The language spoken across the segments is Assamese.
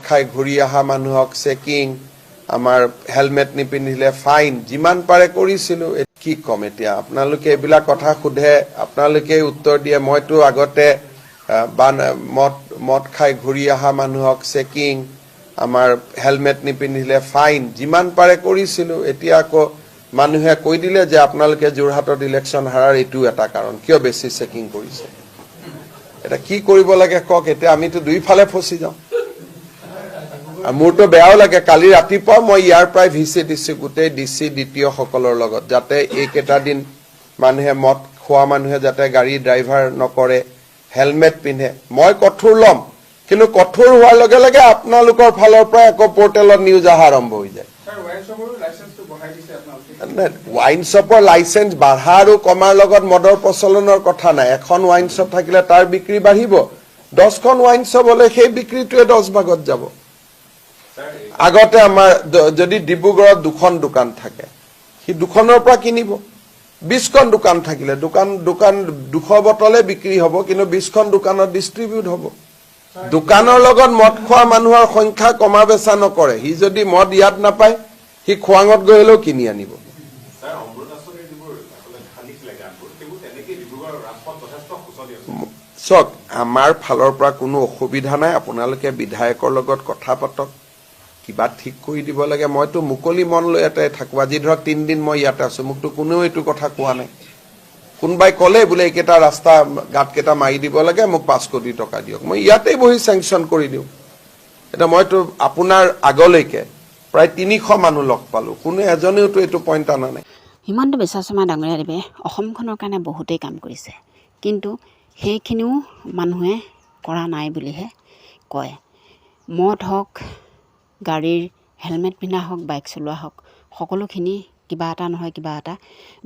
খাই ঘূৰি অহা মানুহক চেকিং আমাৰ হেলমেট নিপিন্ধিলে ফাইন যিমান পাৰে কৰিছিলোঁ কি ক'ম এতিয়া আপোনালোকে এইবিলাক কথা সোধে আপোনালোকে উত্তৰ দিয়ে মইতো আগতে মদ খাই ঘূৰি অহা মানুহক চেকিং আমাৰ হেলমেট নিপিন্ধিলে ফাইন যিমান পাৰে কৰিছিলোঁ এতিয়া আকৌ মানুহে কৈ দিলে যে আপোনালোকে যোৰহাটত ইলেকশ্যন হাৰাৰ এইটো এটা কাৰণ কিয় বেছি চেকিং কৰিছে এটা কি কৰিব লাগে কওক এতিয়া আমিতো দুইফালে ফচি যাওঁ আৰু মোৰতো বেয়াও লাগে কালি ৰাতিপুৱা মই ইয়াৰ পৰাই ভিচি দিছোঁ গোটেই ডিচি দ্বিতীয় সকলৰ লগত যাতে এইকেইটা দিন মানুহে মদ খোৱা মানুহে যাতে গাড়ী ড্ৰাইভাৰ নকৰে হেলমেট পিন্ধে মই কঠোৰ ল'ম কিন্তু কঠোৰ হোৱাৰ লগে লগে আপোনালোকৰ ফালৰ পৰা আকৌ পৰ্টেলত নিউজ অহা আৰম্ভ হৈ যায় ৱাইন শ্বপৰ লাইচেঞ্চ বাঢ়া আৰু কমাৰ লগত মদৰ প্ৰচলনৰ কথা নাই এখন ৱাইন শ্বপ থাকিলে তাৰ বিক্ৰী বাঢ়িব 10খন ৱাইন শ্বপ হলে সেই বিক্ৰীটোৱে 10 ভাগত যাব আগতে আমাৰ যদি ডিব্ৰুগড়ত 2খন দোকান থাকে সি 2খনৰ পৰা কিনিব 20খন দোকান থাকিলে দোকান 200 বটলে বিক্ৰী হ'ব কিন্তু 20খন দোকানত ডিস্ট্ৰিবিউট হ'ব দোকানৰ লগত মদ খোৱা মানুহৰ সংখ্যা কমা বেচা নকৰে সি যদি মদ ইয়াত নাপায় সি খোৱাঙত গৈ হলেও কিনি আনিব চক আমাৰ ফালৰ পৰা কোনো অসুবিধা নাই আপোনালোকে বিধায়কৰ লগত কথা পাতক কিবা ঠিক কৰি দিব লাগে মইতো মুকলি মন লৈ ইয়াতে থাকো আজি ধৰক 3 দিন মই ইয়াতে আছো মোকতো কোনেও এইটো কথা কোৱা নাই কোনবাই ক'লে বোলে এইকেইটা ৰাস্তা গাঁতকেইটা মাৰি দিব লাগে মোক 5 কোটি টকা দিয়ক মই ইয়াতেই বহি চেংচন কৰি দিওঁ এটা মইতো আপোনাৰ আগলৈকে প্ৰায় 300 মানুহ লগ পালো কোনো এজনেওতো এইটো পইণ্ট আনা নাই হিমন্ত বিশ্ব শৰ্মা ডাঙৰীয়াদেৱে অসমখনৰ কাৰণে বহুতেই কাম কৰিছে কিন্তু সেইখিনিও মানুহে কৰা নাই বুলিহে কয় মদ হওক গাড়ীৰ হেলমেট পিন্ধা হওক বাইক চলোৱা হওক সকলোখিনি কিবা এটা নহয় কিবা এটা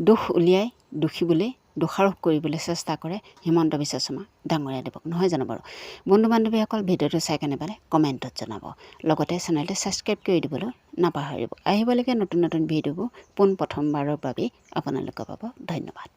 দুখ উলিয়াই দুখিবলৈ দোষাৰোপ কৰিবলৈ চেষ্টা কৰে হিমন্ত বিশ্ব শৰ্মা ডাঙৰীয়াদেৱক নহয় জানো বাৰু বন্ধু বান্ধৱীসকল ভিডিঅ'টো চাই কেনে পাৰে কমেণ্টত জনাব লগতে চেনেলটো ছাবস্ক্ৰাইব কৰি দিবলৈ নাপাহৰিব আহিবলৈকে নতুন নতুন ভিডিঅ'বোৰ পোনপ্ৰথমবাৰৰ বাবে আপোনালোকে পাব ধন্যবাদ